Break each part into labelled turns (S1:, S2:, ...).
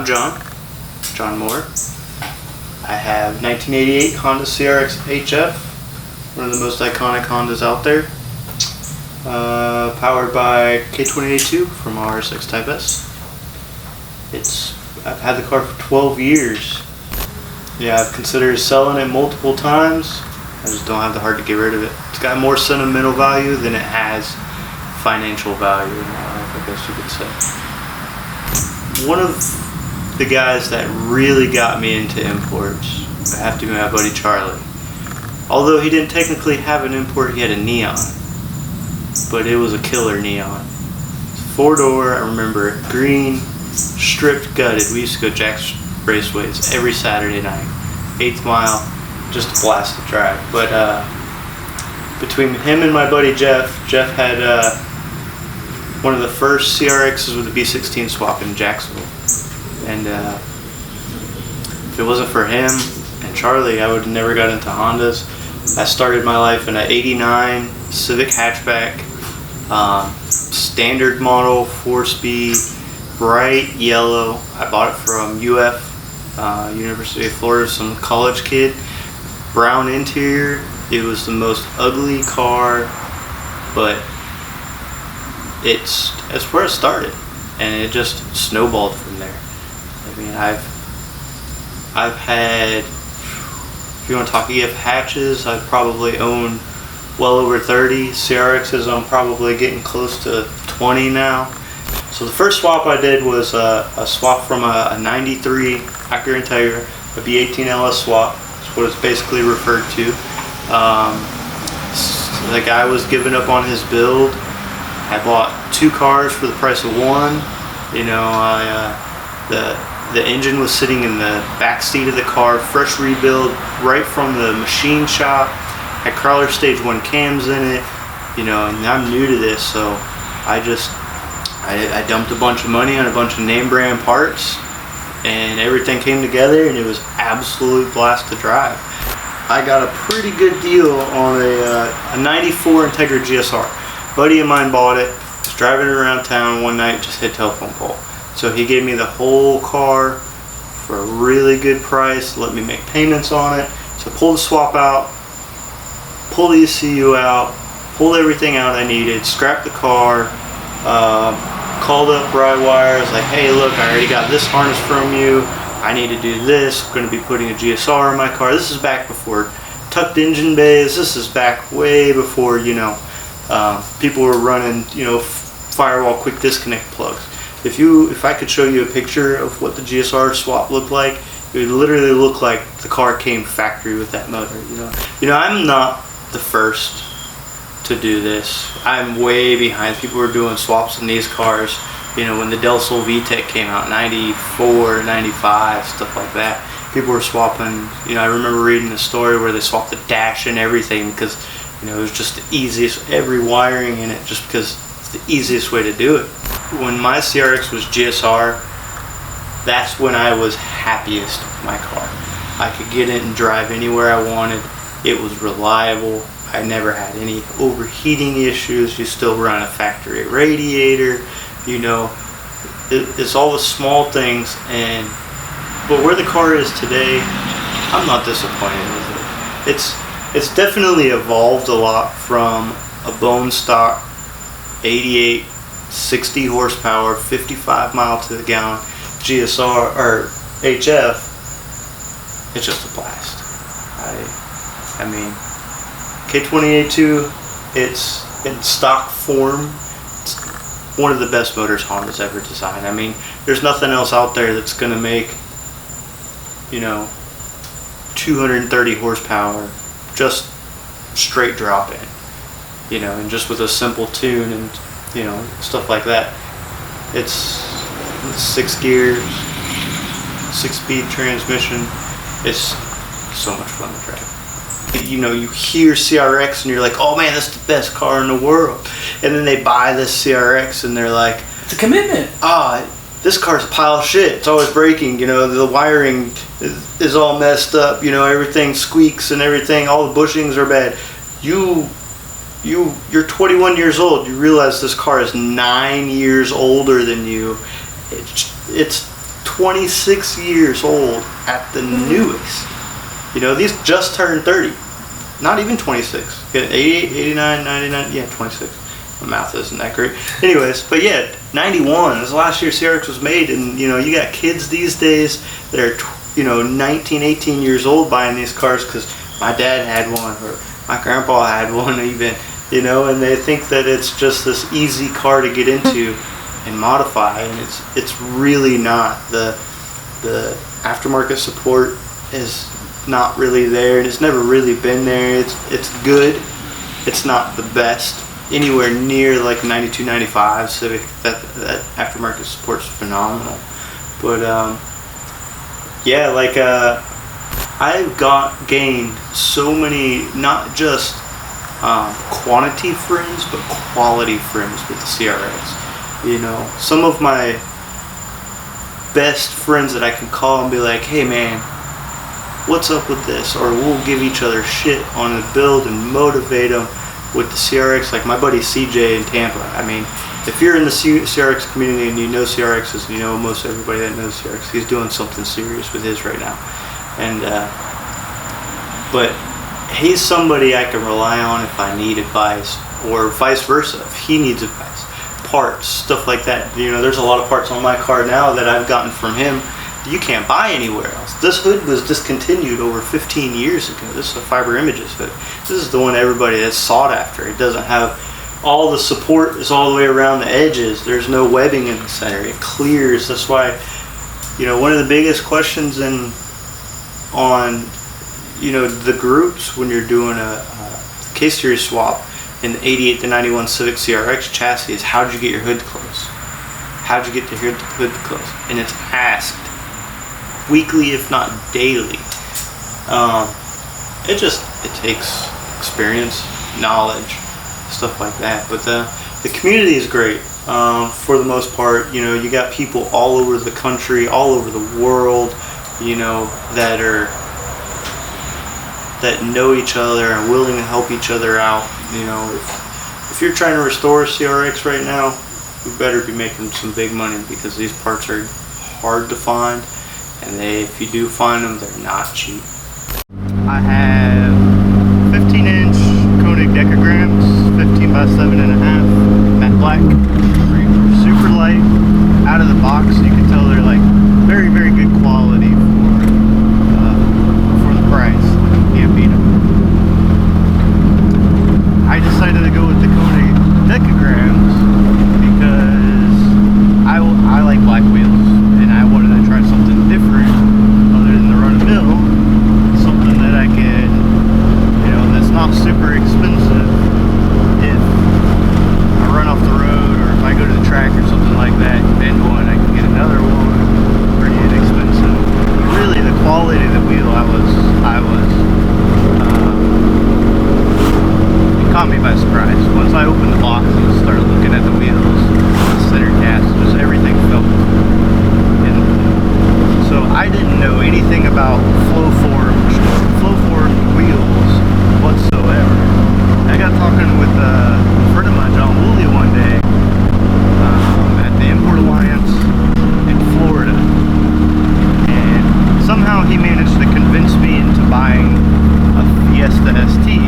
S1: John Moore. I have 1988 Honda CRX HF, one of the most iconic Hondas out there. Powered by K28.2 from RSX Type S. I've had the car for 12 years. Yeah, I've considered selling it multiple times. I just don't have the heart to get rid of it. It's got more sentimental value than it has financial value in my life, I guess you could say. One of the guys that really got me into imports, I have to be my buddy Charlie. Although he didn't technically have an import, he had a Neon. But it was a killer Neon. 4-door, I remember it, green, stripped, gutted. We used to go Jack's Raceways every Saturday night. 8th mile, just a blast to drive. But between him and my buddy Jeff had one of the first CRXs with a B16 swap in Jacksonville. And if it wasn't for him and Charlie, I would have never got into Hondas. I started my life in an '89 Civic hatchback, standard model, 4-speed, bright yellow. I bought it from UF, University of Florida, some college kid. Brown interior. It was the most ugly car, but it's where it started, and it just snowballed from there. I mean, I've had, if you want to talk EF hatches, I've probably owned well over 30 CRXs. I'm probably getting close to 20 now. So the first swap I did was a swap from a 93 Acura Integra, a B18 LS swap. That's what it's basically referred to. The guy was giving up on his build. I bought 2 cars for the price of one. You know, the engine was sitting in the back seat of the car, fresh rebuild, right from the machine shop. Had crawler stage 1 cams in it. You know, and I'm new to this, so I dumped a bunch of money on a bunch of name brand parts, and everything came together, and it was absolute blast to drive. I got a pretty good deal on a 94 Integra GSR. A buddy of mine bought it, was driving it around town one night, just hit telephone pole. So he gave me the whole car for a really good price, let me make payments on it. So pulled the swap out, pulled the ECU out, pulled everything out I needed, scrapped the car, called up Brightwire. I was like, hey look, I already got this harness from you, I need to do this, I'm going to be putting a GSR in my car. This is back before tucked engine bays, this is back way before, you know, people were running, you know, firewall quick disconnect plugs. If I could show you a picture of what the GSR swap looked like, it would literally look like the car came factory with that motor, You know, I'm not the first to do this. I'm way behind. People were doing swaps in these cars, you know, when the Del Sol VTEC came out, 94, 95, stuff like that. People were swapping, you know, I remember reading a story where they swapped the dash and everything because, you know, it was just the easiest, every wiring in it, just because it's the easiest way to do it. When my CRX was GSR, that's when I was happiest with my car. I could get it and drive anywhere I wanted. It was reliable. I never had any overheating issues. You still run a factory radiator, you know. It's all the small things, but where the car is today, I'm not disappointed with it. It's definitely evolved a lot from a bone stock 88, 60 horsepower, 55 mile to the gallon GSR or HF. It's just a blast. I mean, K28.2, it's in stock form. It's one of the best motors Honda's ever designed. I mean, there's nothing else out there that's going to make, you know, 230 horsepower just straight drop in, you know, and just with a simple tune and, you know, stuff like that. It's 6 gears, 6-speed transmission. It's so much fun to drive. You know, you hear CRX and you're like, oh man, that's the best car in the world. And then they buy this CRX and they're like,
S2: it's a commitment.
S1: This car's a pile of shit. It's always breaking. You know, the wiring is all messed up. You know, everything squeaks and everything. All the bushings are bad. You're 21 years old. You realize this car is 9 years older than you. It's 26 years old at the newest. You know, these just turned 30. Not even 26. 88, 89, 99, yeah, 26. My math isn't that great. Anyways, but yeah, 91 is the last year CRX was made, and you know, you got kids these days that are, you know, 19, 18 years old buying these cars because my dad had one, or my grandpa had one even, you know, and they think that it's just this easy car to get into and modify, and it's really not. The aftermarket support is not really there, and it's never really been there. It's good. It's not the best anywhere near like 92, 95 Civic. That aftermarket support's phenomenal. But yeah, like I've gained so many, not just quantity friends, but quality friends with the CRX. You know, some of my best friends that I can call and be like, hey man, what's up with this? Or we'll give each other shit on the build and motivate them with the CRX. Like my buddy CJ in Tampa. I mean, if you're in the CRX community and you know CRXs, and you know most everybody that knows CRX, he's doing something serious with his right now. And but he's somebody I can rely on if I need advice, or vice versa if he needs advice. Parts, stuff like that. You know, there's a lot of parts on my car now that I've gotten from him that you can't buy anywhere else. This hood was discontinued over 15 years ago. This is a Fiber Images hood. This is the one everybody has sought after. It doesn't have all the support, is all the way around the edges. There's no webbing in the center. It clears. That's why, you know, one of the biggest questions on, you know, the groups when you're doing a K-Series swap in the 88 to 91 Civic CRX chassis is, how'd you get your hood closed? How'd you get the hood closed? And it's asked weekly, if not daily. It takes experience, knowledge, stuff like that. But the community is great for the most part. You know, you got people all over the country, all over the world, you know, that know each other and willing to help each other out. You know, if you're trying to restore a CRX right now, you better be making some big money, because these parts are hard to find, and if you do find them, they're not cheap. I have 15-inch Koenig decograms, 15 by 7.5, matte black, super light, out of the box. You can tell they're like very, very good quality for the price. Can't beat them. I decided to go with the Koenig decograms because I like black wheels, and I wanted to try something different other than the run-of-the-mill, something that I can, you know, that's not super expensive. If I run off the road, or if I go to the track or something like that, bend one, I can get another one, pretty inexpensive. But really, the quality of the wheel, caught me by surprise. Once I opened the box and started looking at the wheels, the center cast, just everything felt in. So I didn't know anything about flow formed wheels whatsoever. I got talking with a friend of mine, John Woolley, one day at the Import Alliance in Florida, and somehow he managed to convince me into buying a Fiesta ST.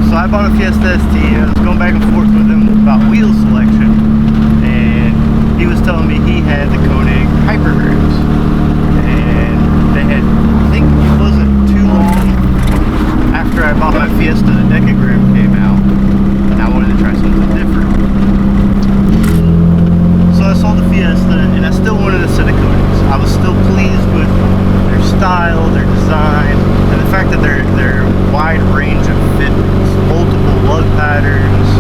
S1: So I bought a Fiesta ST, and I was going back and forth with him about wheel selection, and he was telling me he had the Koenig hypergrams, and they had, I think it wasn't too long after I bought my Fiesta, the decagram came out, and I wanted to try something different. So I saw the Fiesta, and I still wanted a set of Koenigs. I was still pleased with their style, their design, and the fact that they're wide range of fitments, multiple lug patterns,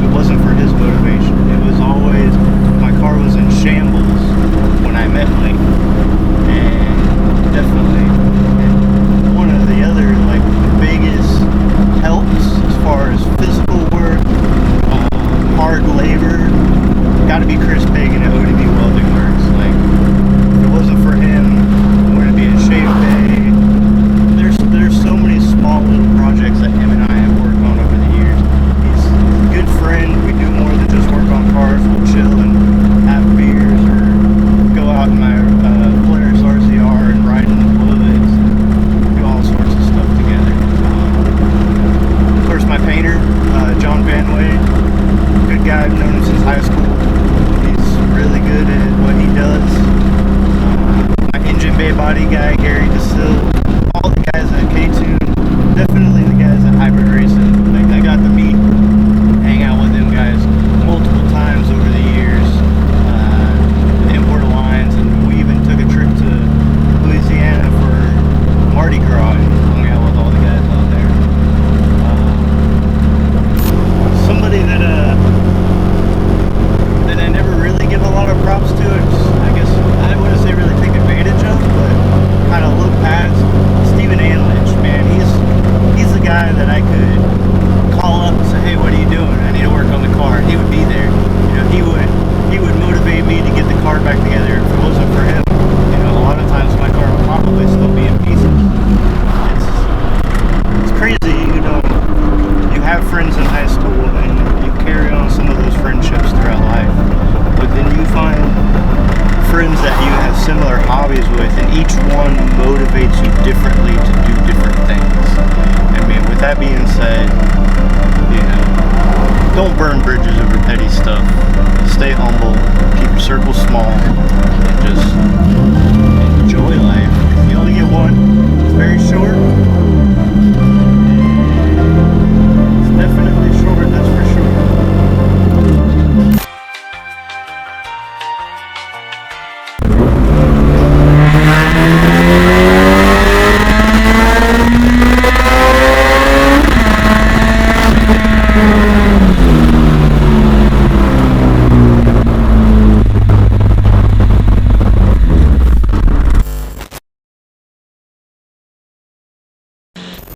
S1: it wasn't for his motivation. It was always, my car was in shambles when I met Mike. And definitely, and one of the other, like, biggest helps as far as physical work, hard labor, gotta be Chris Pagan at ODB Welding Works. Like, if it wasn't for him, I wouldn't be in shape bay. There's so many small little projects that him and I have worked on over the years. He's a good friend. We do more than just work on cars. We'll chill and have beers, or go out in my Polaris RZR and ride in the woods, and do all sorts of stuff together. Of course, my painter, John Van Wade, good guy. I've known him since high school. He's really good at what he does. My engine bay body guy, Gary DeSille, all the guys at K2, definitely the guys at Hybrid Racing. Like, I got to meet, hang out with them guys multiple times over the years, import lines, and we even took a trip to Louisiana for Mardi Gras and hung out with all the guys out there. Somebody that I never really give a lot of props to, I guess I wouldn't say really take advantage of, but kind of look past, Stephen Anlich, man. He's the guy that I could call up and say, hey, what are you doing? I need to work on the car. And he would be there. You know, he would motivate me to get the car back together. If it wasn't for him, you know, a lot of times my car would probably still be in pieces. It's crazy, you know. You have friends in high school and you carry on some of those friendships throughout life, but then you find friends that you have similar hobbies with, and each one motivates you differently to do different things. I mean, with that being said, you know, don't burn bridges over petty stuff. Stay humble, keep your circle small, and just